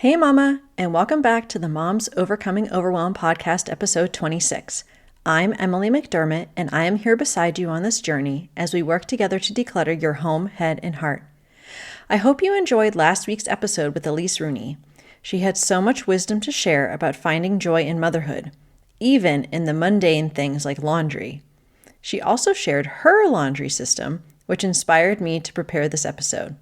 Hey Mama, and welcome back to the Moms Overcoming Overwhelm podcast episode 26. I'm Emily McDermott, and I am here beside you on this journey as we work together to declutter your home, head, and heart. I hope you enjoyed last week's episode with Elise Rooney. She had so much wisdom to share about finding joy in motherhood, even in the mundane things like laundry. She also shared her laundry system, which inspired me to prepare this episode.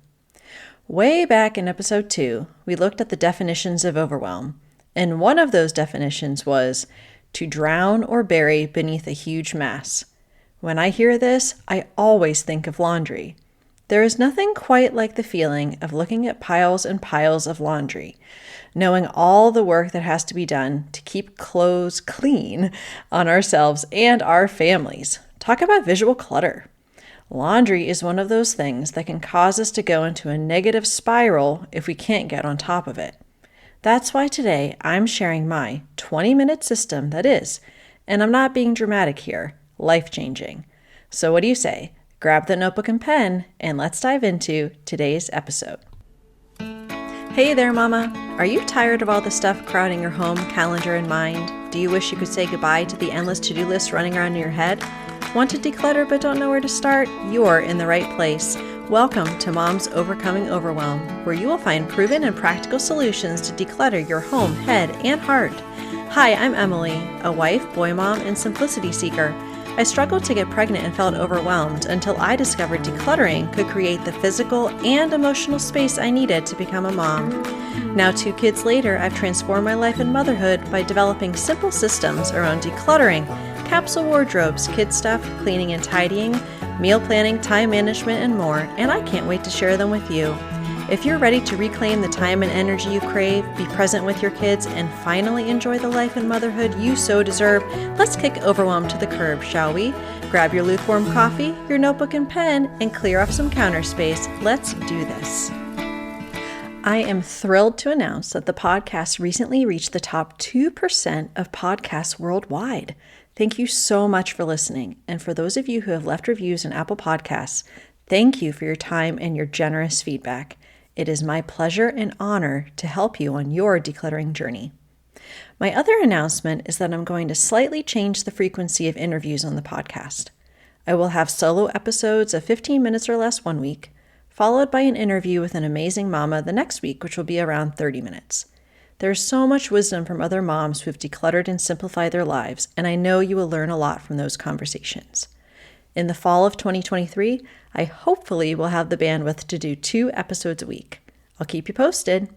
Way back in episode 2, we looked at the definitions of overwhelm, and one of those definitions was to drown or bury beneath a huge mass. When I hear this, I always think of laundry. There is nothing quite like the feeling of looking at piles and piles of laundry, knowing all the work that has to be done to keep clothes clean on ourselves and our families. Talk about visual clutter. Laundry is one of those things that can cause us to go into a negative spiral if we can't get on top of it. That's why today I'm sharing my 20-minute system that is, and I'm not being dramatic here, life-changing. So what do you say? Grab the notebook and pen, and let's dive into today's episode. Hey there, Mama. Are you tired of all the stuff crowding your home, calendar, and mind? Do you wish you could say goodbye to the endless to-do list running around in your head? Want to declutter but don't know where to start? You're in the right place. Welcome to Moms Overcoming Overwhelm, where you will find proven and practical solutions to declutter your home, head, and heart. Hi, I'm Emily, a wife, boy mom, and simplicity seeker. I struggled to get pregnant and felt overwhelmed until I discovered decluttering could create the physical and emotional space I needed to become a mom. Now, 2 kids later, I've transformed my life and motherhood by developing simple systems around decluttering, capsule wardrobes, kid stuff, cleaning and tidying, meal planning, time management, and more, and I can't wait to share them with you. If you're ready to reclaim the time and energy you crave, be present with your kids, and finally enjoy the life and motherhood you so deserve, let's kick overwhelm to the curb, shall we? Grab your lukewarm coffee, your notebook and pen, and clear off some counter space. Let's do this. I am thrilled to announce that the podcast recently reached the top 2% of podcasts worldwide. Thank you so much for listening. And for those of you who have left reviews on Apple Podcasts, thank you for your time and your generous feedback. It is my pleasure and honor to help you on your decluttering journey. My other announcement is that I'm going to slightly change the frequency of interviews on the podcast. I will have solo episodes of 15 minutes or less one week, followed by an interview with an amazing mama the next week, which will be around 30 minutes. There's so much wisdom from other moms who have decluttered and simplified their lives, and I know you will learn a lot from those conversations. In the fall of 2023, I hopefully will have the bandwidth to do 2 episodes a week. I'll keep you posted.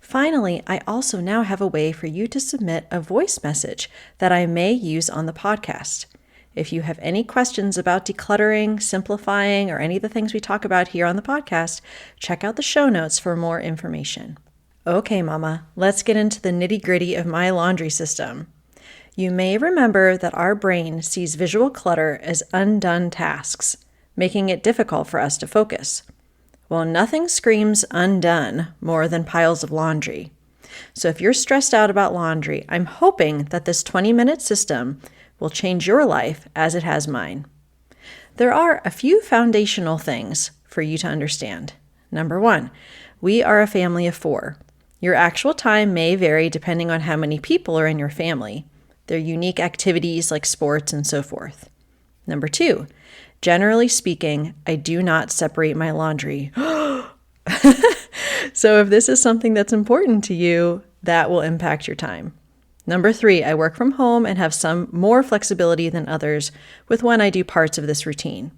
Finally, I also now have a way for you to submit a voice message that I may use on the podcast. If you have any questions about decluttering, simplifying, or any of the things we talk about here on the podcast, check out the show notes for more information. Okay, Mama, let's get into the nitty-gritty of my laundry system. You may remember that our brain sees visual clutter as undone tasks, making it difficult for us to focus. Well, nothing screams undone more than piles of laundry. So if you're stressed out about laundry, I'm hoping that this 20-minute system will change your life as it has mine. There are a few foundational things for you to understand. Number 1, we are a family of 4. Your actual time may vary depending on how many people are in your family, their unique activities like sports and so forth. Number 2, generally speaking, I do not separate my laundry. So if this is something that's important to you, that will impact your time. Number 3, I work from home and have some more flexibility than others with when I do parts of this routine.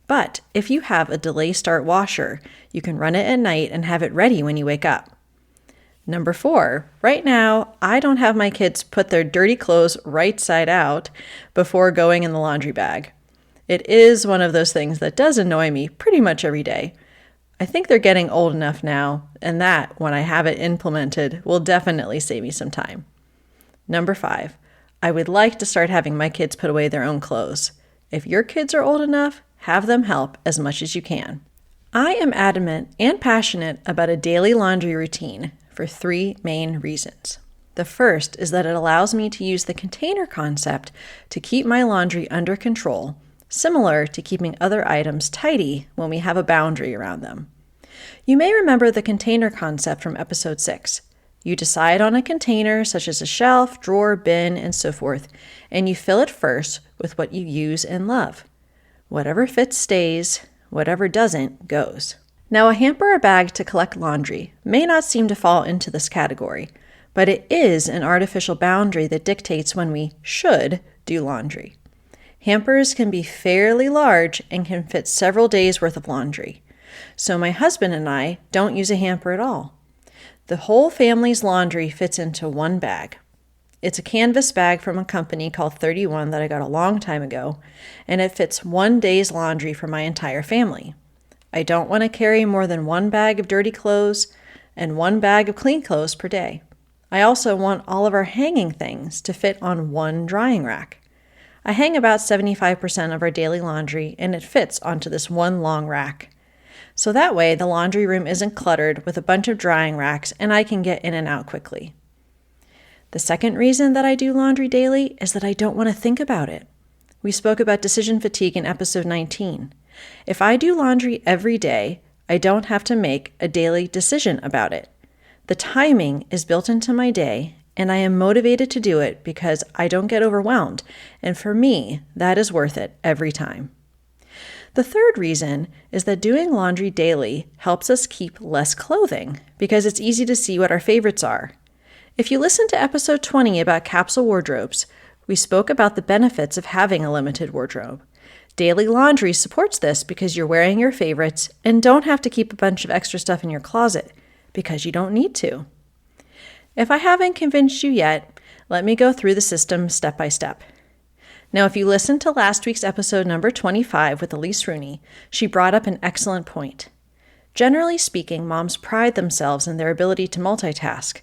But if you have a delay start washer, you can run it at night and have it ready when you wake up. Number 4, right now, I don't have my kids put their dirty clothes right side out before going in the laundry bag. It is one of those things that does annoy me pretty much every day. I think they're getting old enough now, and that, when I have it implemented, will definitely save me some time. Number 5, I would like to start having my kids put away their own clothes. If your kids are old enough, have them help as much as you can. I am adamant and passionate about a daily laundry routine for 3 main reasons. The first is that it allows me to use the container concept to keep my laundry under control, similar to keeping other items tidy when we have a boundary around them. You may remember the container concept from episode 6. You decide on a container such as a shelf, drawer, bin, and so forth, and you fill it first with what you use and love. Whatever fits stays, whatever doesn't goes. Now, a hamper or bag to collect laundry may not seem to fall into this category, but it is an artificial boundary that dictates when we should do laundry. Hampers can be fairly large and can fit several days' worth of laundry. So my husband and I don't use a hamper at all. The whole family's laundry fits into one bag. It's a canvas bag from a company called 31 that I got a long time ago, and it fits one day's laundry for my entire family. I don't want to carry more than one bag of dirty clothes and one bag of clean clothes per day. I also want all of our hanging things to fit on one drying rack. I hang about 75% of our daily laundry, and it fits onto this one long rack. So that way, the laundry room isn't cluttered with a bunch of drying racks, and I can get in and out quickly. The second reason that I do laundry daily is that I don't want to think about it. We spoke about decision fatigue in episode 19. If I do laundry every day, I don't have to make a daily decision about it. The timing is built into my day, and I am motivated to do it because I don't get overwhelmed, and for me, that is worth it every time. The third reason is that doing laundry daily helps us keep less clothing because it's easy to see what our favorites are. If you listen to episode 20 about capsule wardrobes, we spoke about the benefits of having a limited wardrobe. Daily laundry supports this because you're wearing your favorites and don't have to keep a bunch of extra stuff in your closet because you don't need to. If I haven't convinced you yet, let me go through the system step by step. Now, if you listened to last week's episode number 25 with Elise Rooney, she brought up an excellent point. Generally speaking, moms pride themselves in their ability to multitask,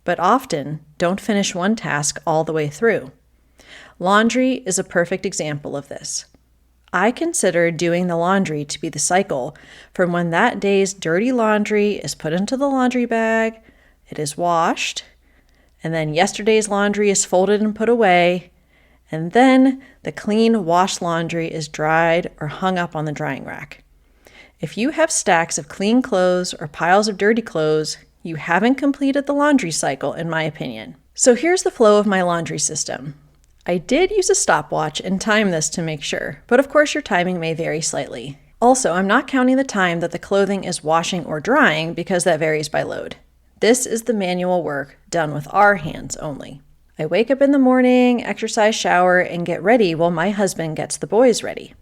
but often don't finish one task all the way through. Laundry is a perfect example of this. I consider doing the laundry to be the cycle from when that day's dirty laundry is put into the laundry bag, it is washed, and then yesterday's laundry is folded and put away, and then the clean washed laundry is dried or hung up on the drying rack. If you have stacks of clean clothes or piles of dirty clothes, you haven't completed the laundry cycle, in my opinion. So here's the flow of my laundry system. I did use a stopwatch and time this to make sure, but of course your timing may vary slightly. Also, I'm not counting the time that the clothing is washing or drying because that varies by load. This is the manual work done with our hands only. I wake up in the morning, exercise, shower, and get ready while my husband gets the boys ready.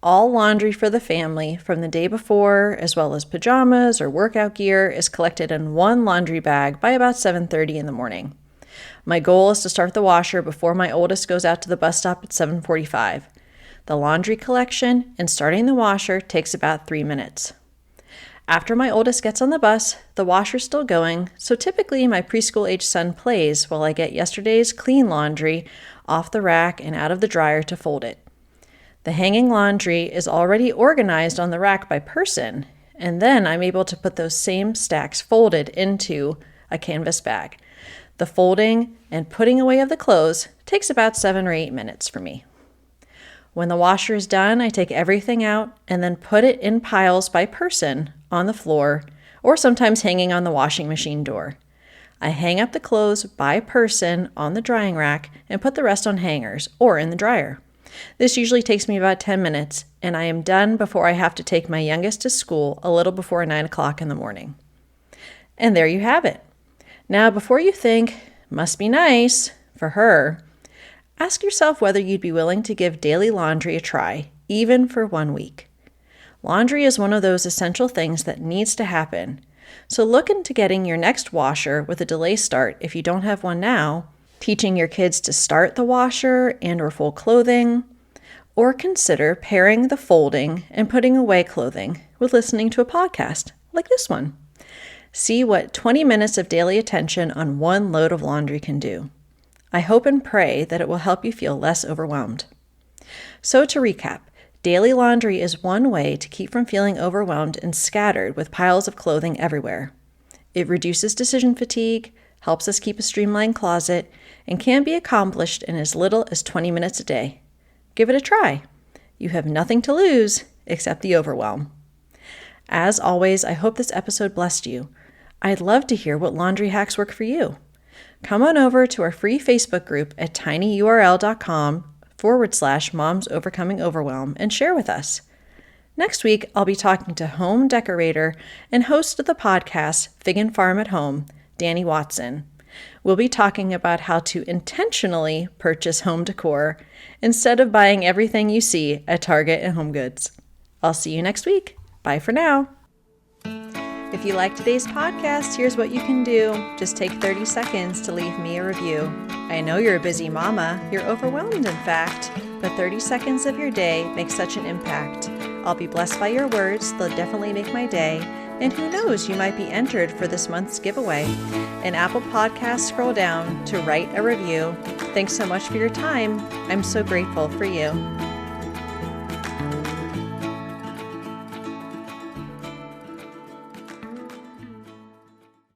All laundry for the family from the day before, as well as pajamas or workout gear, is collected in one laundry bag by about 7:30 in the morning. My goal is to start the washer before my oldest goes out to the bus stop at 7:45. The laundry collection and starting the washer takes about 3 minutes. After my oldest gets on the bus, the washer's still going, so typically my preschool-age son plays while I get yesterday's clean laundry off the rack and out of the dryer to fold it. The hanging laundry is already organized on the rack by person, and then I'm able to put those same stacks folded into a canvas bag. The folding and putting away of the clothes takes about 7 or 8 minutes for me. When the washer is done, I take everything out and then put it in piles by person on the floor or sometimes hanging on the washing machine door. I hang up the clothes by person on the drying rack and put the rest on hangers or in the dryer. This usually takes me about 10 minutes, and I am done before I have to take my youngest to school a little before 9 o'clock in the morning. And there you have it. Now, before you think, must be nice for her, ask yourself whether you'd be willing to give daily laundry a try, even for 1 week. Laundry is one of those essential things that needs to happen. So look into getting your next washer with a delay start if you don't have one now, teaching your kids to start the washer and or fold clothing, or consider pairing the folding and putting away clothing with listening to a podcast like this one. See what 20 minutes of daily attention on one load of laundry can do. I hope and pray that it will help you feel less overwhelmed. So to recap, daily laundry is one way to keep from feeling overwhelmed and scattered with piles of clothing everywhere. It reduces decision fatigue, helps us keep a streamlined closet, and can be accomplished in as little as 20 minutes a day. Give it a try. You have nothing to lose except the overwhelm. As always, I hope this episode blessed you. I'd love to hear what laundry hacks work for you. Come on over to our free Facebook group at tinyurl.com/Moms Overcoming Overwhelm and share with us. Next week, I'll be talking to home decorator and host of the podcast Fig and Farm at Home, Danny Watson. We'll be talking about how to intentionally purchase home decor instead of buying everything you see at Target and Home Goods. I'll see you next week. Bye for now. If you like today's podcast, here's what you can do. Just take 30 seconds to leave me a review. I know you're a busy mama. You're overwhelmed, in fact, but 30 seconds of your day makes such an impact. I'll be blessed by your words. They'll definitely make my day. And who knows, you might be entered for this month's giveaway. In Apple Podcasts, scroll down to write a review. Thanks so much for your time. I'm so grateful for you.